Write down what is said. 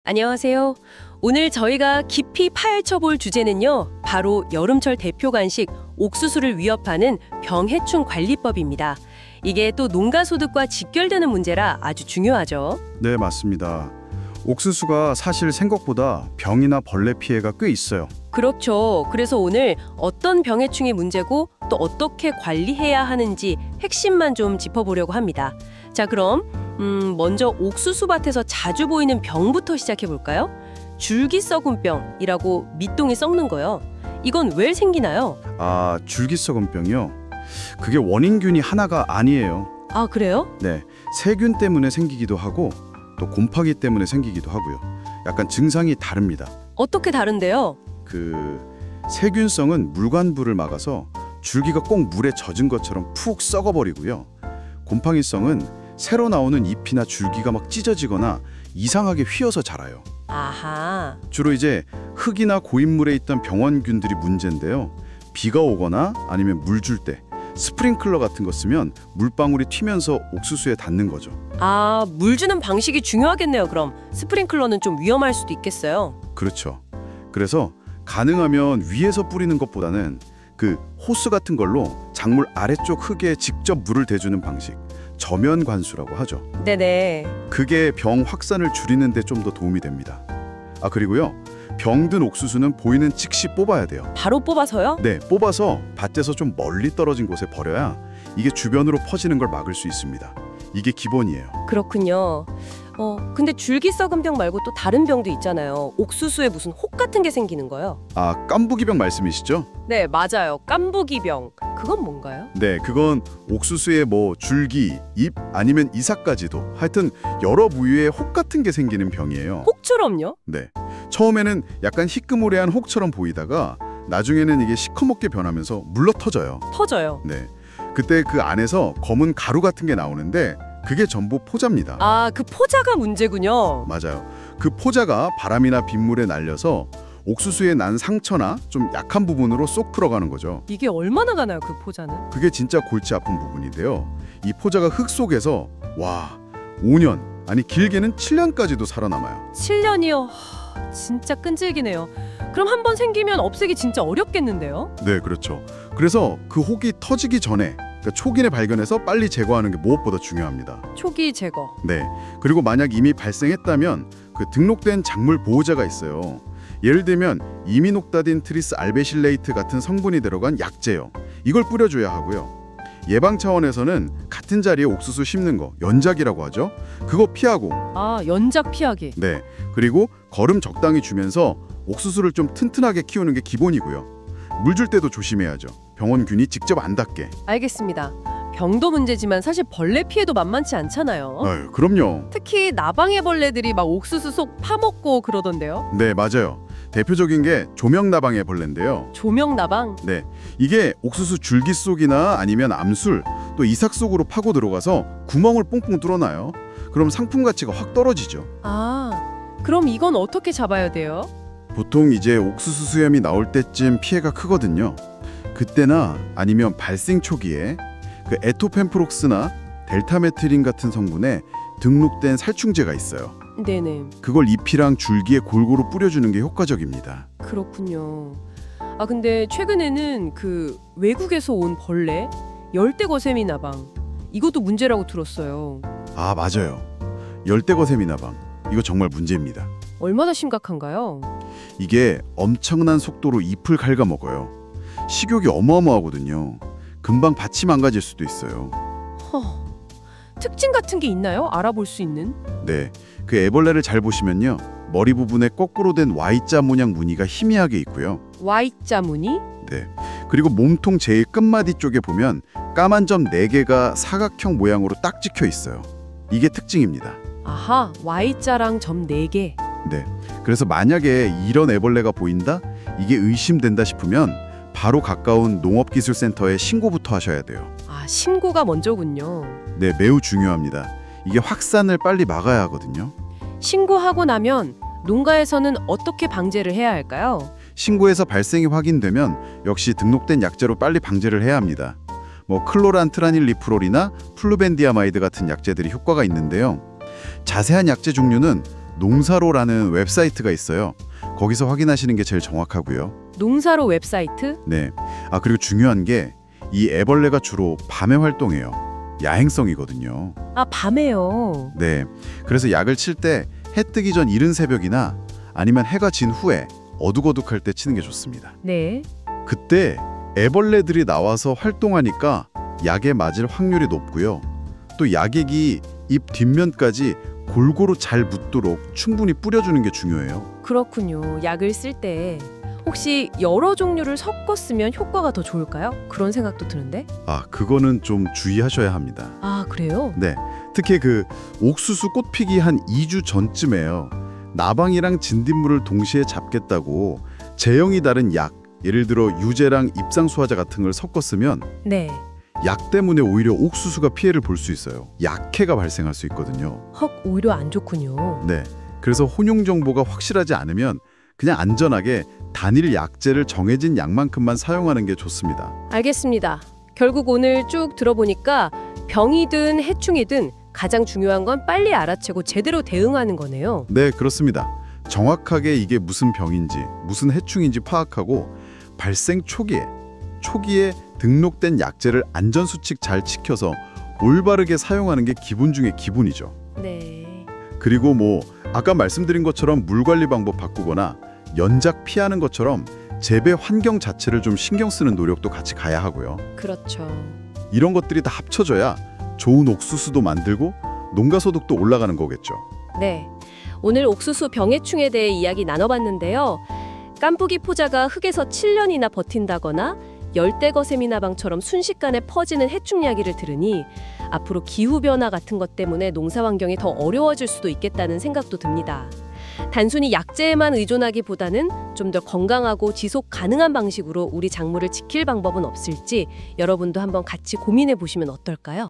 안녕하세요. 오늘 저희가 깊이 파헤쳐볼 주제는요. 바로 여름철 대표 간식 옥수수를 위협하는 병해충 관리법입니다. 이게 또 농가 소득과 직결되는 문제라 아주 중요하죠. 네, 맞습니다. 옥수수가 사실 생각보다 병이나 벌레 피해가 꽤 있어요. 그렇죠. 그래서 오늘 어떤 병해충이 문제고 또 어떻게 관리해야 하는지 핵심만 좀 짚어보려고 합니다. 자, 그럼 먼저 옥수수밭에서 자주 보이는 병부터 시작해 볼까요? 줄기썩은병이라고 밑동이 썩는 거요. 이건 왜 생기나요? 줄기썩은병이요? 그게 원인균이 하나가 아니에요. 아, 그래요? 네, 세균 때문에 생기기도 하고 또 곰팡이 때문에 생기기도 하고요. 약간 증상이 다릅니다. 어떻게 다른데요? 세균성은 물관부를 막아서 줄기가 꼭 물에 젖은 것처럼 푹 썩어버리고요. 곰팡이성은 새로 나오는 잎이나 줄기가 막 찢어지거나 이상하게 휘어서 자라요. 아하. 주로 이제 흙이나 고인물에 있던 병원균들이 문제인데요. 비가 오거나 아니면 물 줄 때 스프링클러 같은 거 쓰면 물방울이 튀면서 옥수수에 닿는 거죠. 아, 물 주는 방식이 중요하겠네요. 그럼 스프링클러는 좀 위험할 수도 있겠어요. 그렇죠. 그래서 가능하면 위에서 뿌리는 것보다는 호스 같은 걸로 작물 아래쪽 흙에 직접 물을 대주는 방식, 저면 관수라고 하죠. 네네. 그게 병 확산을 줄이는 데 좀 더 도움이 됩니다. 그리고요. 병든 옥수수는 보이는 즉시 뽑아야 돼요. 바로 뽑아서요? 네, 뽑아서 밭에서 좀 멀리 떨어진 곳에 버려야 이게 주변으로 퍼지는 걸 막을 수 있습니다. 이게 기본이에요. 그렇군요. 근데 줄기썩은병 말고 또 다른 병도 있잖아요. 옥수수에 무슨 혹 같은 게 생기는 거요. 깐부기병 말씀이시죠? 네, 맞아요. 깐부기병. 그건 뭔가요? 네, 그건 옥수수의 줄기, 잎 아니면 이삭까지도 하여튼 여러 부위에 혹 같은 게 생기는 병이에요. 혹처럼요? 네, 처음에는 약간 희끄무레한 혹처럼 보이다가 나중에는 이게 시커멓게 변하면서 물러 터져요. 터져요. 네, 그때 그 안에서 검은 가루 같은 게 나오는데 그게 전부 포자입니다. 그 포자가 문제군요. 맞아요. 그 포자가 바람이나 빗물에 날려서 옥수수에 난 상처나 좀 약한 부분으로 쏙 들어가는 거죠. 이게 얼마나 가나요, 그 포자는? 그게 진짜 골치 아픈 부분인데요. 이 포자가 흙 속에서 5년, 아니 길게는 7년까지도 살아남아요. 7년이요? 진짜 끈질기네요. 그럼 한 번 생기면 없애기 진짜 어렵겠는데요? 네, 그렇죠. 그래서 그 혹이 터지기 전에 초기에 발견해서 빨리 제거하는 게 무엇보다 중요합니다. 초기 제거. 네, 그리고 만약 이미 발생했다면 등록된 작물 보호제가 있어요. 예를 들면 이미녹타딘 트리스 알베실레이트 같은 성분이 들어간 약재요. 이걸 뿌려줘야 하고요. 예방 차원에서는 같은 자리에 옥수수 심는 거, 연작이라고 하죠. 그거 피하고. 연작 피하기. 네, 그리고 거름 적당히 주면서 옥수수를 좀 튼튼하게 키우는 게 기본이고요. 물 줄 때도 조심해야죠. 병원균이 직접 안 닿게. 알겠습니다. 병도 문제지만 사실 벌레 피해도 만만치 않잖아요. 그럼요. 특히 나방의 벌레들이 막 옥수수 속 파먹고 그러던데요. 네, 맞아요. 대표적인 게 조명나방의 벌레인데요. 조명나방? 네, 이게 옥수수 줄기 속이나 아니면 암술, 또 이삭 속으로 파고 들어가서 구멍을 뽕뽕 뚫어놔요. 그럼 상품 가치가 확 떨어지죠. 그럼 이건 어떻게 잡아야 돼요? 보통 이제 옥수수 수염이 나올 때쯤 피해가 크거든요. 그때나 아니면 발생 초기에 에토펜프록스나 델타메트린 같은 성분에 등록된 살충제가 있어요. 네네. 그걸 잎이랑 줄기에 골고루 뿌려주는 게 효과적입니다. 그렇군요. 근데 최근에는 외국에서 온 벌레, 열대거세미 나방, 이것도 문제라고 들었어요. 맞아요. 열대거세미 나방. 이거 정말 문제입니다. 얼마나 심각한가요? 이게 엄청난 속도로 잎을 갉아먹어요. 식욕이 어마어마하거든요. 금방 밭이 망가질 수도 있어요. 특징 같은 게 있나요? 알아볼 수 있는? 네, 그 애벌레를 잘 보시면요. 머리 부분에 거꾸로 된 Y자 모양 무늬가 희미하게 있고요. Y자 무늬? 네, 그리고 몸통 제일 끝마디 쪽에 보면 까만 점 4개가 사각형 모양으로 딱 찍혀 있어요. 이게 특징입니다. Y자랑 점 4개. 네, 그래서 만약에 이런 애벌레가 보인다? 이게 의심된다 싶으면 바로 가까운 농업기술센터에 신고부터 하셔야 돼요. 신고가 먼저군요. 네, 매우 중요합니다. 이게 확산을 빨리 막아야 하거든요. 신고하고 나면 농가에서는 어떻게 방제를 해야 할까요? 신고해서 발생이 확인되면 역시 등록된 약재로 빨리 방제를 해야 합니다. 클로란트라닐리프롤이나 플루벤디아마이드 같은 약재들이 효과가 있는데요. 자세한 약재 종류는 농사로라는 웹사이트가 있어요. 거기서 확인하시는 게 제일 정확하고요. 농사로 웹사이트? 네. 그리고 중요한 게 이 애벌레가 주로 밤에 활동해요. 야행성이거든요. 밤에요. 네. 그래서 약을 칠 때 해 뜨기 전 이른 새벽이나 아니면 해가 진 후에 어둑어둑할 때 치는 게 좋습니다. 네. 그때 애벌레들이 나와서 활동하니까 약에 맞을 확률이 높고요. 또 약액이 잎 뒷면까지 골고루 잘 묻도록 충분히 뿌려주는 게 중요해요. 그렇군요. 약을 쓸 때 혹시 여러 종류를 섞어 쓰면 효과가 더 좋을까요? 그런 생각도 드는데. 그거는 좀 주의하셔야 합니다. 그래요? 네. 특히 그 옥수수 꽃피기 한 2주 전쯤에요. 나방이랑 진딧물을 동시에 잡겠다고 제형이 다른 약, 예를 들어 유제랑 입상수화자 같은 걸 섞어 쓰면 네. 약 때문에 오히려 옥수수가 피해를 볼 수 있어요. 약해가 발생할 수 있거든요. 오히려 안 좋군요. 네. 그래서 혼용 정보가 확실하지 않으면 그냥 안전하게 단일 약제를 정해진 약만큼만 사용하는 게 좋습니다. 알겠습니다. 결국 오늘 쭉 들어보니까 병이든 해충이든 가장 중요한 건 빨리 알아채고 제대로 대응하는 거네요. 네, 그렇습니다. 정확하게 이게 무슨 병인지, 무슨 해충인지 파악하고 발생 초기에 등록된 약제를 안전수칙 잘 지켜서 올바르게 사용하는 게 기본 중에 기본이죠. 네. 그리고 아까 말씀드린 것처럼 물 관리 방법 바꾸거나 연작 피하는 것처럼 재배 환경 자체를 좀 신경 쓰는 노력도 같이 가야 하고요. 그렇죠. 이런 것들이 다 합쳐져야 좋은 옥수수도 만들고 농가 소득도 올라가는 거겠죠. 네. 오늘 옥수수 병해충에 대해 이야기 나눠봤는데요. 깐부기 포자가 흙에서 7년이나 버틴다거나 열대거세미나방처럼 순식간에 퍼지는 해충 이야기를 들으니 앞으로 기후변화 같은 것 때문에 농사 환경이 더 어려워질 수도 있겠다는 생각도 듭니다. 단순히 약재에만 의존하기보다는 좀 더 건강하고 지속 가능한 방식으로 우리 작물을 지킬 방법은 없을지 여러분도 한번 같이 고민해 보시면 어떨까요?